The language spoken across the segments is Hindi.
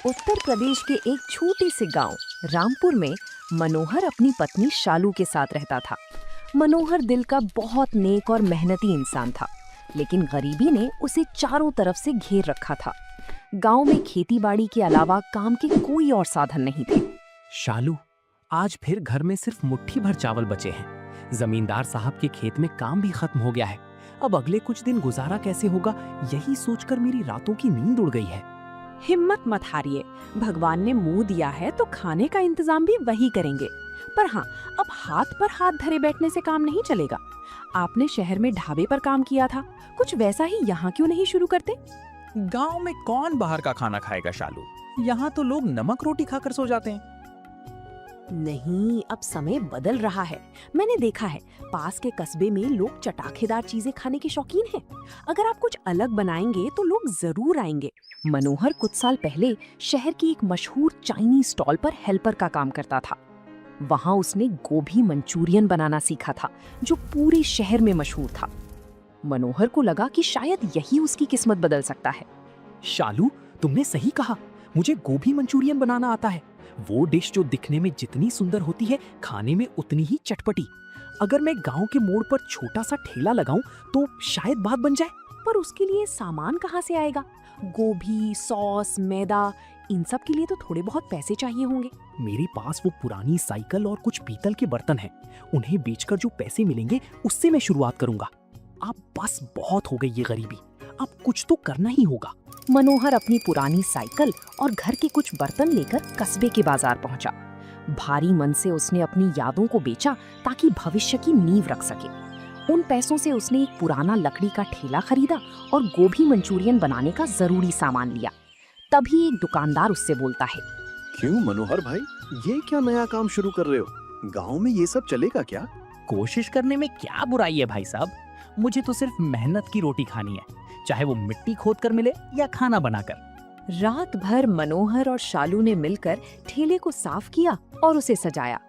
उत्तर प्रदेश के एक छोटे से गांव रामपुर में मनोहर अपनी पत्नी शालू के साथ रहता था। मनोहर दिल का बहुत नेक और मेहनती इंसान था, लेकिन गरीबी ने उसे चारों तरफ से घेर रखा था। गांव में खेतीबाड़ी के अलावा काम के कोई और साधन नहीं थे। शालू, आज फिर घर में सिर्फ मुट्ठी भर चावल बचे हैं। जमींदार साहब के खेत में काम भी खत्म हो गया है। अब अगले कुछ दिन गुजारा कैसे होगा, यही सोचकर मेरी रातों की नींद उड़ गई है। हिम्मत मत हारिए, भगवान ने मुंह दिया है तो खाने का इंतजाम भी वही करेंगे। पर हाँ, अब हाथ पर हाथ धरे बैठने से काम नहीं चलेगा। आपने शहर में ढाबे पर काम किया था, कुछ वैसा ही यहाँ क्यों नहीं शुरू करते? गांव में कौन बाहर का खाना खाएगा शालू? यहाँ तो लोग नमक रोटी खाकर सो जाते हैं। नहीं, अब समय बदल रहा है। मैंने देखा है, पास के कस्बे में लोग चटाखेदार चीजें खाने के शौकीन हैं। अगर आप कुछ अलग बनाएंगे तो लोग जरूर आएंगे। मनोहर कुछ साल पहले शहर की एक मशहूर चाइनीज स्टॉल पर हेल्पर का काम करता था। वहां उसने गोभी मंचूरियन बनाना सीखा था, जो पूरे शहर में मशहूर था। मनोहर को लगा कि शायद यही उसकी किस्मत बदल सकता है। शालू, तुमने सही कहा, मुझे गोभी मंचूरियन बनाना आता है। वो डिश जो दिखने में जितनी सुंदर होती है, खाने में उतनी ही चटपटी। अगर मैं गांव के मोड़ पर छोटा सा ठेला लगाऊं तो शायद बात बन जाए। पर उसके लिए सामान कहाँ से आएगा? गोभी, सॉस, मैदा, इन सब के लिए तो थोड़े बहुत पैसे चाहिए होंगे। मेरे पास वो पुरानी साइकिल और कुछ पीतल के बर्तन हैं। उन्हें बेचकर जो पैसे मिलेंगे उससे मैं शुरुआत करूंगा। अब बस बहुत हो गई ये गरीबी, अब कुछ तो करना ही होगा। मनोहर अपनी पुरानी साइकिल और घर के कुछ बर्तन लेकर कस्बे के बाजार पहुंचा। भारी मन से उसने अपनी यादों को बेचा ताकि भविष्य की नींव रख सके। उन पैसों से उसने एक पुराना लकड़ी का ठेला खरीदा और गोभी मंचूरियन बनाने का जरूरी सामान लिया। तभी एक दुकानदार उससे बोलता है, क्यों मनोहर भाई, ये क्या नया काम शुरू कर रहे हो? गांव में ये सब चलेगा क्या? कोशिश करने में क्या बुराई है भाई साहब? मुझे तो सिर्फ मेहनत की रोटी खानी है, चाहे वो मिट्टी खोद कर मिले या खाना बनाकर। रात भर मनोहर और शालू ने मिलकर ठेले को साफ किया और उसे सजाया।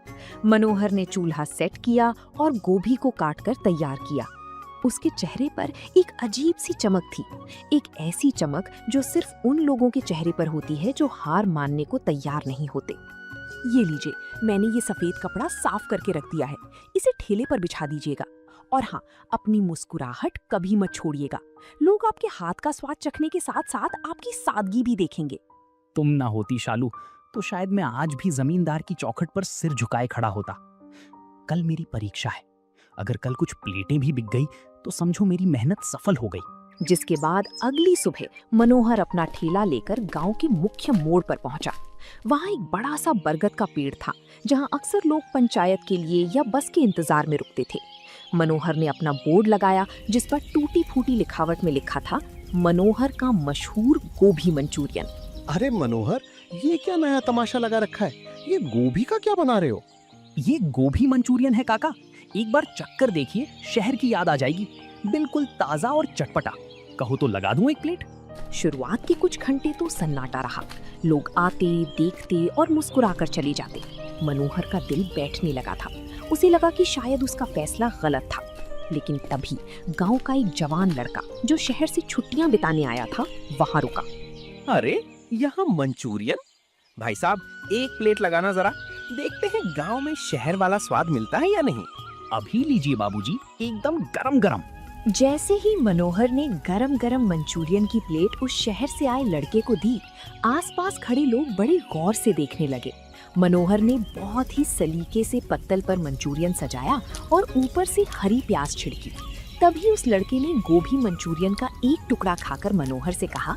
मनोहर ने चूल्हा सेट किया और गोभी को काटकर तैयार किया। उसके चेहरे पर एक अजीब सी चमक थी, एक ऐसी चमक जो सिर्फ उन लोगों के चेहरे पर होती है जो हार मानने को तैयार नहीं होते। ये लीजिए, मैंने ये सफेद कपड़ा साफ करके रख दिया है, इसे ठेले पर बिछा दीजिएगा। और हाँ, अपनी मुस्कुराहट कभी मत छोड़िएगा। लोग आपके हाथ का स्वाद चखने के साथ साथ आपकी सादगी भी देखेंगे। तुम ना होती शालू तो शायद मैं आज भी जमींदार की चौखट पर सिर झुकाए खड़ा होता। कल मेरी परीक्षा है, अगर कल कुछ प्लेटें भी बिक गई तो समझो मेरी मेहनत सफल हो गई। जिसके बाद अगली सुबह मनोहर अपना ठेला लेकर गांव के मुख्य मोड़ पर पहुंचा। वहां एक बड़ा सा बरगद का पेड़ था, जहां अक्सर लोग पंचायत के लिए या बस के इंतजार में रुकते थे। मनोहर ने अपना बोर्ड लगाया जिस पर टूटी फूटी लिखावट में लिखा था, मनोहर का मशहूर गोभी मंचूरियन। अरे मनोहर, ये क्या नया तमाशा लगा रखा है? ये गोभी का क्या बना रहे हो? ये गोभी मंचूरियन है काका, एक बार चक्कर देखिए, शहर की याद आ जाएगी। बिल्कुल ताजा और चटपटा। कहो तो लगा दूं एक प्लेट? शुरुआत के कुछ घंटे तो सन्नाटा रहा। लोग आते, देखते और मुस्कुराकर चले जाते। मनोहर का दिल बैठने लगा था। उसे लगा कि शायद उसका फैसला गलत था। लेकिन तभी गांव का एक जवान लड़का जो शहर से छुट्टियां बिताने आया था, वहां रुका। अरे, यहाँ मंचूरियन? भाई साहब, एक प्लेट लगाना जरा, देखते हैं गांव में शहर वाला स्वाद मिलता है या नहीं। अभी लीजिए बाबूजी, एकदम गरम गरम। जैसे ही मनोहर ने गरम गरम मंचूरियन की प्लेट उस शहर से आए लड़के को दी, आसपास खड़े लोग बड़े गौर से देखने लगे। मनोहर ने बहुत ही सलीके से पत्तल पर मंचूरियन सजाया और ऊपर से हरी प्याज छिड़की। तभी उस लड़के ने गोभी मंचूरियन का एक टुकड़ा खाकर मनोहर से कहा,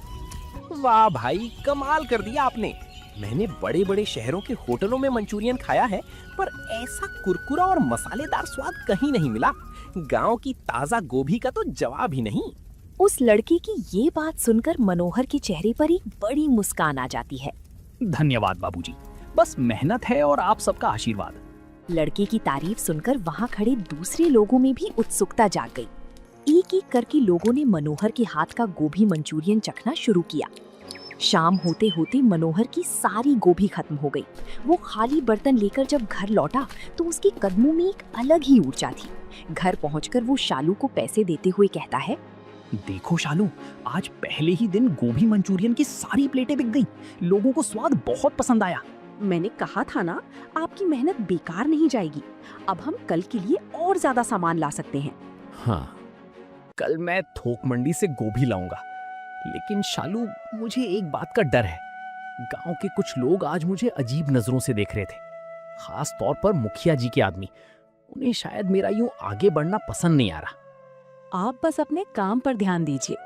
वाह भाई, कमाल कर दिया आपने। मैंने बड़े बड़े शहरों के होटलों में मंचूरियन खाया है, पर ऐसा कुरकुरा और मसालेदार स्वाद कहीं नहीं मिला। गांव की ताजा गोभी का तो जवाब ही नहीं। उस लड़के की ये बात सुनकर मनोहर के चेहरे पर एक बड़ी मुस्कान आ जाती है। धन्यवाद बाबूजी, बस मेहनत है और आप सबका आशीर्वाद। लड़के की तारीफ सुनकर वहां खड़े दूसरे लोगों में भी उत्सुकता जाग गई। एक एक करके लोगों ने मनोहर के हाथ का गोभी मंचूरियन चखना शुरू किया। शाम होते होते मनोहर की सारी गोभी खत्म हो गई। वो खाली बर्तन लेकर जब घर लौटा तो उसके कदमों में एक अलग ही ऊर्जा थी। घर पहुंचकर वो शालू को पैसे देते हुए कहता है, देखो शालू, आज पहले ही दिन गोभी मंचूरियन की सारी प्लेटें बिक गईं। लोगों को स्वाद बहुत पसंद आया। मैंने कहा था ना, आपकी मेहनत बेकार नहीं जाएगी। अब हम कल के लिए और ज्यादा सामान ला सकते हैं। हाँ, कल मैं थोक मंडी से गोभी लाऊंगा। लेकिन शालू, मुझे एक बात का डर है। गांव के कुछ लोग आज मुझे अजीब नजरों से देख रहे थे, खास तौर पर मुखिया जी के आदमी। उन्हें शायद मेरा यूं आगे बढ़ना पसंद नहीं आ रहा। आप बस अपने काम पर ध्यान दीजिए।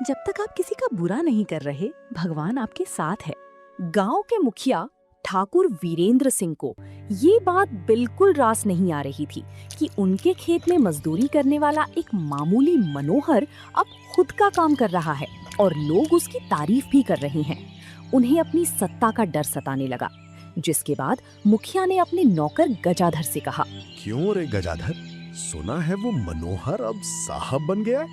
जब तक आप किसी का बुरा नहीं कर रहे, भगवान आपके साथ है। गांव के मुखिया ठाकुर वीरेंद्र सिंह को ये बात बिल्कुल रास नहीं आ रही थी कि उनके खेत में मजदूरी करने वाला एक मामूली मनोहर अब खुद का काम कर रहा है और लोग उसकी तारीफ भी कर रहे हैं। उन्हें अपनी सत्ता का डर सताने लगा, जिसके बाद मुखिया ने अपने नौकर गजाधर से कहा, क्यों रे गजाधर, सुना है वो मनोहर अब साहब बन गया है?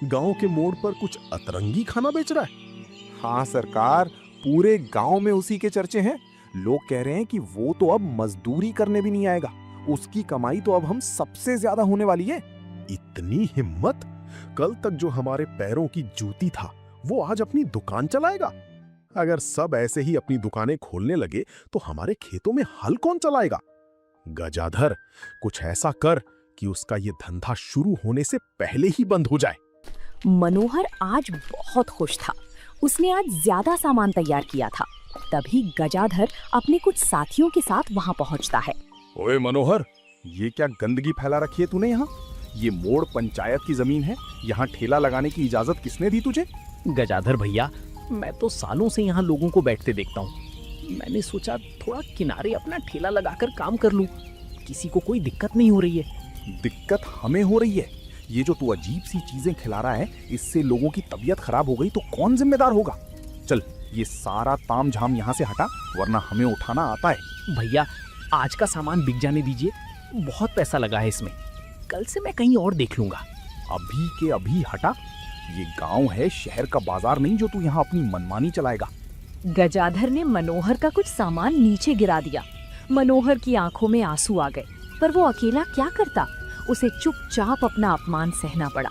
गांव के मोड़ पर कुछ अतरंगी खाना बेच रहा है। हाँ सरकार, पूरे गांव में उसी के चर्चे हैं। लोग कह रहे हैं कि वो तो अब मजदूरी करने भी नहीं आएगा। उसकी कमाई तो अब हम सबसे ज्यादा होने वाली है। इतनी हिम्मत! कल तक जो हमारे पैरों की जूती था, वो आज अपनी दुकान चलाएगा। अगर सब ऐसे ही अपनी दुकानें खोलने लगे तो हमारे खेतों में हल कौन चलाएगा? गजाधर, कुछ ऐसा कर कि उसका ये धंधा शुरू होने से पहले ही बंद हो जाए। मनोहर आज बहुत खुश था। उसने आज ज्यादा सामान तैयार किया था। तभी गजाधर अपने कुछ साथियों के साथ वहां पहुंचता है। ओए मनोहर, ये क्या गंदगी फैला रखी है तूने यहाँ? ये मोड़ पंचायत की जमीन है। यहाँ ठेला लगाने की इजाजत किसने दी तुझे? गजाधर भैया, मैं तो सालों से यहाँ लोगों को बैठते देखता हूँ। मैंने सोचा थोड़ा किनारे अपना ठेला लगाकर काम कर लूँ। किसी को कोई दिक्कत नहीं हो रही है। दिक्कत हमें हो रही है। ये जो तू अजीब सी चीजें खिला रहा है, इससे लोगों की तबीयत खराब हो गई तो कौन जिम्मेदार होगा? चल, ये सारा ताम झाम यहाँ से हटा, वरना हमें उठाना आता है। भैया, आज का सामान बिक जाने दीजिए। बहुत पैसा लगा है इसमें। कल से मैं कहीं और देख लूंगा। अभी के अभी हटा। ये गांव है, शहर का बाजार नहीं जो तू यहाँ अपनी मनमानी चलाएगा। गजाधर ने मनोहर का कुछ सामान नीचे गिरा दिया। मनोहर की आंखों में आंसू आ गए, पर वो अकेला क्या करता? उसे चुपचाप अपना अपमान सहना पड़ा।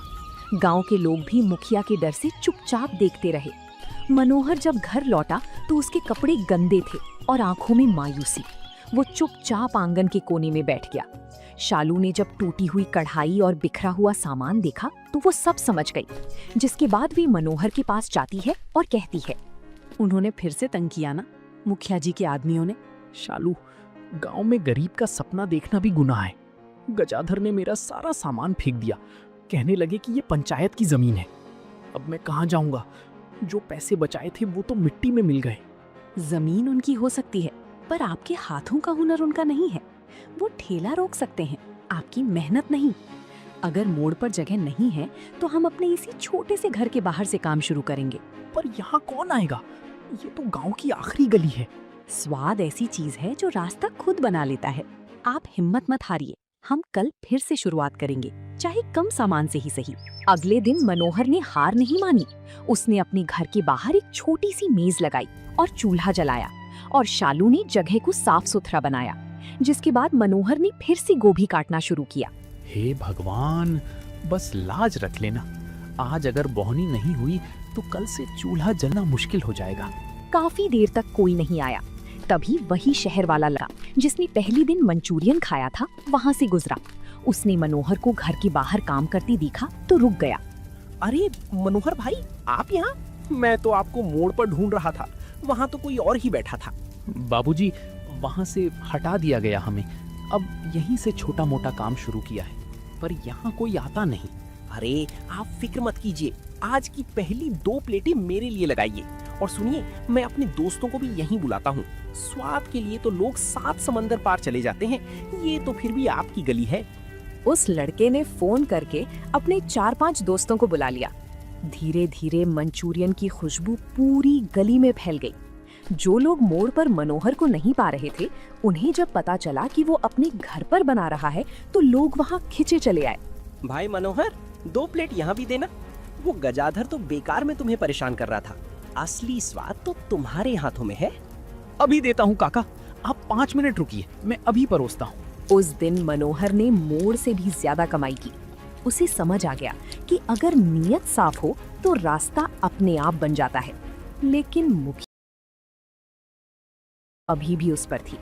गांव के लोग भी मुखिया के डर से चुपचाप देखते रहे। मनोहर जब घर लौटा तो उसके कपड़े गंदे थे और आंखों में मायूसी। वो चुपचाप आंगन के कोने में बैठ गया। शालू ने जब टूटी हुई कढ़ाई और बिखरा हुआ सामान देखा तो वो सब समझ गई, जिसके बाद भी मनोहर के पास जाती है और कहती है, उन्होंने फिर से तंग किया ना, मुखिया जी के आदमियों ने। शालू, गांव में गरीब का सपना देखना भी गुनाह है। गजाधर ने मेरा सारा सामान फेंक दिया। कहने लगे कि ये पंचायत की जमीन है। अब मैं कहाँ जाऊंगा? जो पैसे बचाए थे वो तो मिट्टी में मिल गए। जमीन उनकी हो सकती है, पर आपके हाथों का हुनर उनका नहीं है। वो ठेला रोक सकते हैं, आपकी मेहनत नहीं। अगर मोड़ पर जगह नहीं है तो हम अपने इसी छोटे से घर के बाहर से काम शुरू करेंगे। पर यहाँ कौन आएगा? ये तो गांव की आखिरी गली है। स्वाद ऐसी चीज है जो रास्ता खुद बना लेता है। आप हिम्मत मत हारिए, हम कल फिर से शुरुआत करेंगे, चाहे कम सामान से ही सही। अगले दिन मनोहर ने हार नहीं मानी। उसने अपने घर के बाहर एक छोटी सी मेज लगाई और चूल्हा जलाया, और शालू ने जगह को साफ सुथरा बनाया। जिसके बाद मनोहर ने फिर से गोभी काटना शुरू किया। हे भगवान, बस लाज रख लेना। आज अगर बोहनी नहीं हुई तो कल से चूल्हा जलना मुश्किल हो जाएगा। काफी देर तक कोई नहीं आया। तभी वही शहर वाला लगा जिसने पहले दिन मंचूरियन खाया था, वहाँ से गुजरा। उसने मनोहर को घर के बाहर काम करते देखा तो रुक गया। अरे मनोहर भाई, आप यहाँ? मैं तो आपको मोड़ पर ढूंढ रहा था। वहाँ तो कोई और ही बैठा था। बाबूजी, वहाँ से हटा दिया गया हमें। अब यहीं से छोटा मोटा काम शुरू किया है, पर यहाँ कोई आता नहीं। अरे आप फिक्र मत कीजिए, आज की पहली 2 प्लेटें मेरे लिए लगाइए। और सुनिए, मैं अपने दोस्तों को भी यहीं बुलाता हूँ। स्वाद के लिए तो लोग 7 समंदर पार चले जाते हैं, ये तो फिर भी आपकी गली है। उस लड़के ने फोन करके अपने 4-5 दोस्तों को बुला लिया। धीरे धीरे मंचूरियन की खुशबू पूरी गली में फैल गई। जो लोग मोड़ पर मनोहर को नहीं पा रहे थे, उन्हें जब पता चला कि वो अपने घर पर बना रहा है तो लोग वहाँ खिंचे चले आए। भाई मनोहर, 2 प्लेट यहाँ भी देना। वो गजाधर तो बेकार में तुम्हें परेशान कर रहा था। असली स्वाद तो तुम्हारे हाथों में है। अभी देता हूँ काका, आप 5 मिनट रुकिए, मैं अभी परोसता हूँ। उस दिन मनोहर ने मोड़ से भी ज्यादा कमाई की। उसे समझ आ गया कि अगर नीयत साफ हो तो रास्ता अपने आप बन जाता है। लेकिन मुखिया अभी भी उस पर थी।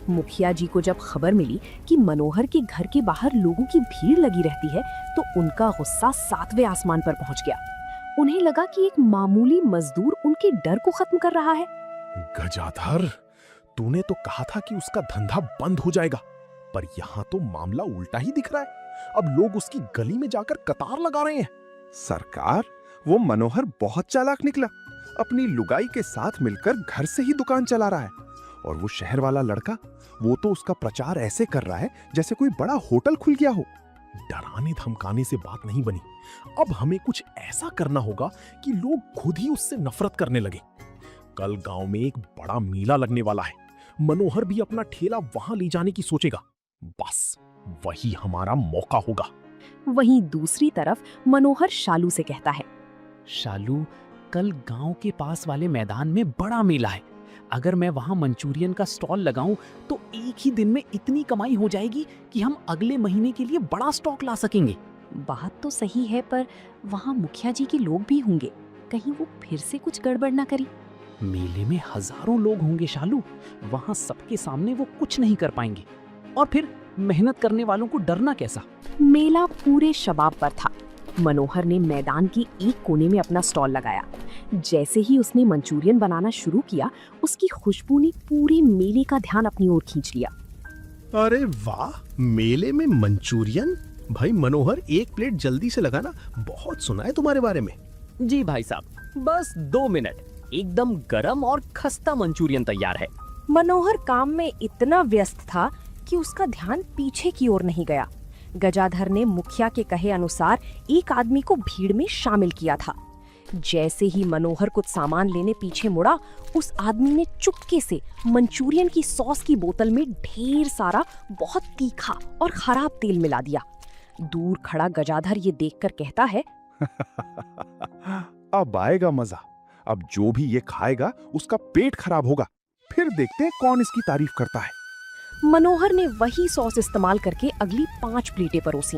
मुखिया जी को जब खबर मिली कि मनोहर के घर के बाहर लोगों की भीड़ लगी रहती है तो उनका गुस्सा 7वें आसमान पर पहुंच गया। उन्हें लगा कि एक मामूली मजदूर उनके डर को खत्म कर रहा है। गजाधर, तूने तो कहा था कि उसका धंधा बंद हो जाएगा, पर यहाँ तो मामला उल्टा ही दिख रहा है। अब लोग उसकी गली में जाकर कतार लगा रहे हैं। सरकार, वो मनोहर बहुत चालाक निकला। अपनी लुगाई के साथ मिलकर घर से ही दुकान चला रहा है। और वो शहर वाला लड़का, वो तो उसका प्रचार ऐसे कर रहा है जैसे कोई बड़ा होटल खुल गया हो। डराने धमकाने से बात नहीं बनी। अब हमें कुछ ऐसा करना होगा कि लोग खुद ही उससे नफरत करने लगे। कल गांव में एक बड़ा मेला लगने वाला है। मनोहर भी अपना ठेला वहां ले जाने की सोचेगा। बस वही हमारा मौका होगा। वहीं दूसरी तरफ मनोहर शालू से कहता है, शालू, कल गांव के पास वाले मैदान में बड़ा मेला है। अगर मैं वहां मंचूरियन का स्टॉल लगाऊं तो एक ही दिन में इतनी कमाई हो जाएगी कि हम अगले महीने के लिए बड़ा स्टॉक ला सकेंगे। बात तो सही है, पर वहाँ मुखिया जी के लोग भी होंगे, कहीं वो फिर से कुछ गड़बड़ ना करी। मेले में हजारों लोग होंगे शालू, वहां सबके सामने वो कुछ नहीं कर पाएंगे। और फिर मेहनत करने वालों को डरना कैसा? मेला पूरे शबाब पर था। मनोहर ने मैदान के एक कोने में अपना स्टॉल लगाया। जैसे ही उसने मंचूरियन बनाना शुरू किया, उसकी खुशबू ने पूरे मेले का ध्यान अपनी ओर खींच लिया। अरे वाह, मेले में मंचूरियन! भाई मनोहर, एक प्लेट जल्दी से लगाना, बहुत सुना है तुम्हारे बारे में। जी भाई साहब, बस 2 मिनट, एकदम गरम और खस्ता मंचूरियन तैयार है। मनोहर काम में इतना व्यस्त था कि उसका ध्यान पीछे की ओर नहीं गया। गजाधर ने मुखिया के कहे अनुसार एक आदमी को भीड़ में शामिल किया था। जैसे ही मनोहर कुछ सामान लेने पीछे मुड़ा, उस आदमी ने चुपके से मंचूरियन की सॉस की बोतल में ढेर सारा बहुत तीखा और खराब तेल मिला दिया। दूर खड़ा गजाधर ये देखकर कहता है, अब आएगा मजा। अब जो भी ये खाएगा उसका पेट खराब होगा। फिर देखते हैं कौन इसकी तारीफ करता है। मनोहर ने वही सॉस इस्तेमाल करके अगली 5 प्लेटें परोसी।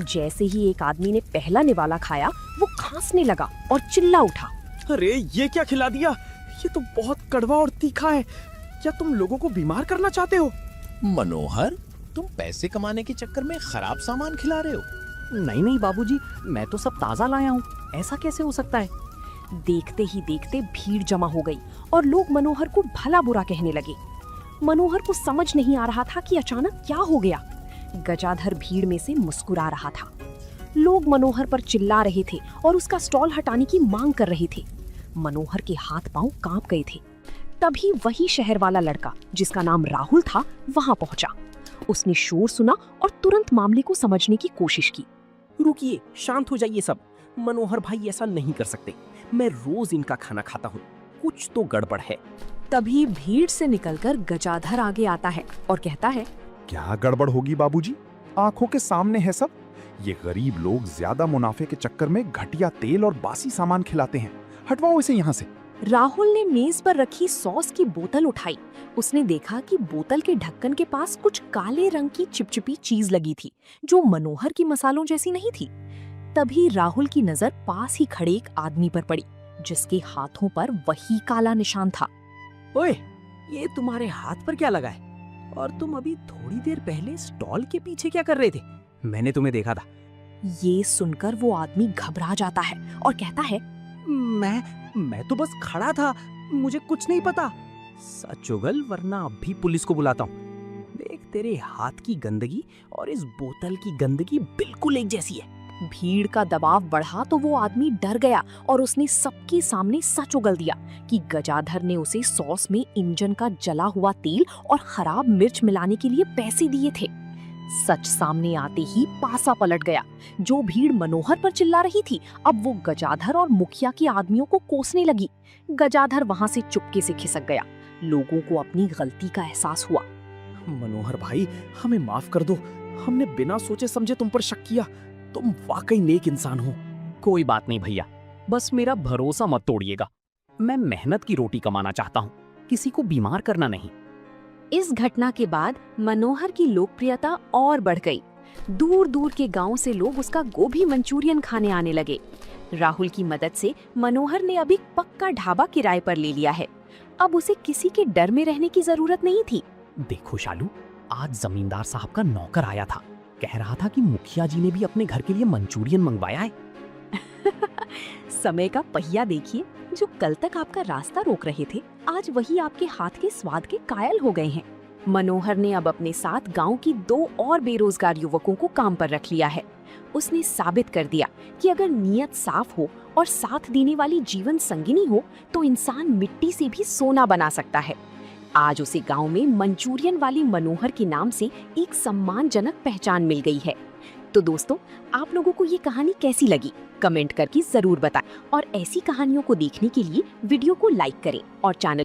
जैसे ही एक आदमी ने पहला निवाला खाया, वो खांसने लगा और चिल्ला उठा, अरे ये क्या खिला दिया? ये तो बहुत कड़वा और तीखा है। क्या तुम लोगों को बीमार करना चाहते हो? मनोहर, तुम पैसे कमाने के चक्कर में खराब सामान खिला रहे हो। नहीं नहीं बाबूजी, मैं तो सब ताजा लाया हूँ। ऐसा कैसे हो सकता है? देखते ही देखते भीड़ जमा हो गई और लोग मनोहर को भला बुरा कहने लगे। मनोहर को समझ नहीं आ रहा था कि अचानक क्या हो गया। गजाधर भीड़ में से मुस्कुरा रहा था। लोग मनोहर पर चिल्ला रहे थे और उसका स्टॉल हटाने की मांग कर रहे थे। मनोहर के हाथ पांव कांप गए थे। तभी वही शहर वाला लड़का, जिसका नाम राहुल था, वहां पहुंचा। उसने शोर सुना और तुरंत मामले को समझने की कोशिश की। रुकिए, शांत हो जाइए सब। मनोहर भाई ऐसा नहीं कर सकते। मैं रोज इनका खाना खाता हूँ, कुछ तो गड़बड़ है। तभी भीड़ से निकलकर गजाधर आगे आता है और कहता है, क्या गड़बड़ होगी बाबूजी? आंखों के सामने है सब। ये गरीब लोग ज्यादा मुनाफे के चक्कर में घटिया तेल और बासी सामान खिलाते हैं। हटवाओ इसे यहाँ से। राहुल ने मेज पर रखी सॉस की बोतल उठाई। उसने देखा कि बोतल के ढक्कन के पास कुछ काले रंग की चिपचिपी चीज लगी थी, जो मनोहर की मसालों जैसी नहीं थी। तभी राहुल की नजर पास ही खड़े एक आदमी पर पड़ी, जिसके हाथों पर वही काला निशान था। ओए, ये तुम्हारे हाथ पर क्या लगा है? और तुम अभी थोड़ी देर पहले स्टॉल के पीछे क्या कर रहे थे? मैंने तुम्हें देखा था। ये सुनकर वो आदमी घबरा जाता है और कहता है, मैं तो बस खड़ा था, मुझे कुछ नहीं पता। सच उगल, वरना अभी पुलिस को बुलाता हूँ। देख, तेरे हाथ की गंदगी और इस बोतल की गंदगी बिल्कुल एक जैसी है। भीड़ का दबाव बढ़ा तो वो आदमी डर गया और उसने सबके सामने सच उगल दिया कि गजाधर ने उसे सॉस में इंजन का जला हुआ तेल और खराब मिर्च मिलाने के लिए पैसे दिए थे। सच सामने आते ही पासा पलट गया। जो भीड़ मनोहर पर चिल्ला रही थी, अब वो गजाधर और मुखिया के आदमियों को कोसने लगी। गजाधर वहां से चुपके से खिसक गया। लोगों को अपनी गलती का एहसास हुआ। मनोहर भाई, हमें माफ कर दो। हमने बिना सोचे समझे तुम पर शक किया। तुम वाकई नेक इंसान हो। कोई बात नहीं भैया, बस मेरा भरोसा मत तोड़िएगा। मैं मेहनत की रोटी कमाना चाहता हूँ, किसी को बीमार करना नहीं। इस घटना के बाद मनोहर की लोकप्रियता और बढ़ गई। दूर दूर के गांव से लोग उसका गोभी मंचूरियन खाने आने लगे। राहुल की मदद से मनोहर ने अभी पक्का ढाबा किराए पर ले लिया है। अब उसे किसी के डर में रहने की जरूरत नहीं थी। देखो शालू, आज जमींदार साहब का नौकर आया था, कह रहा था कि मुखिया जी ने भी अपने घर के लिए मंचूरियन मंगवाया है। समय का पहिया देखिए, जो कल तक आपका रास्ता रोक रहे थे, आज वही आपके हाथ के स्वाद के कायल हो गए हैं। मनोहर ने अब अपने साथ गांव की 2 और बेरोजगार युवकों को काम पर रख लिया है। उसने साबित कर दिया कि अगर नीयत साफ हो और साथ देने वाली जीवन संगिनी हो तो इंसान मिट्टी से भी सोना बना सकता है। आज उसे गांव में मंचूरियन वाले मनोहर के नाम से एक सम्मानजनक पहचान मिल गई है। तो दोस्तों, आप लोगों को ये कहानी कैसी लगी कमेंट करके जरूर बताएं और ऐसी कहानियों को देखने के लिए वीडियो को लाइक करें और चैनल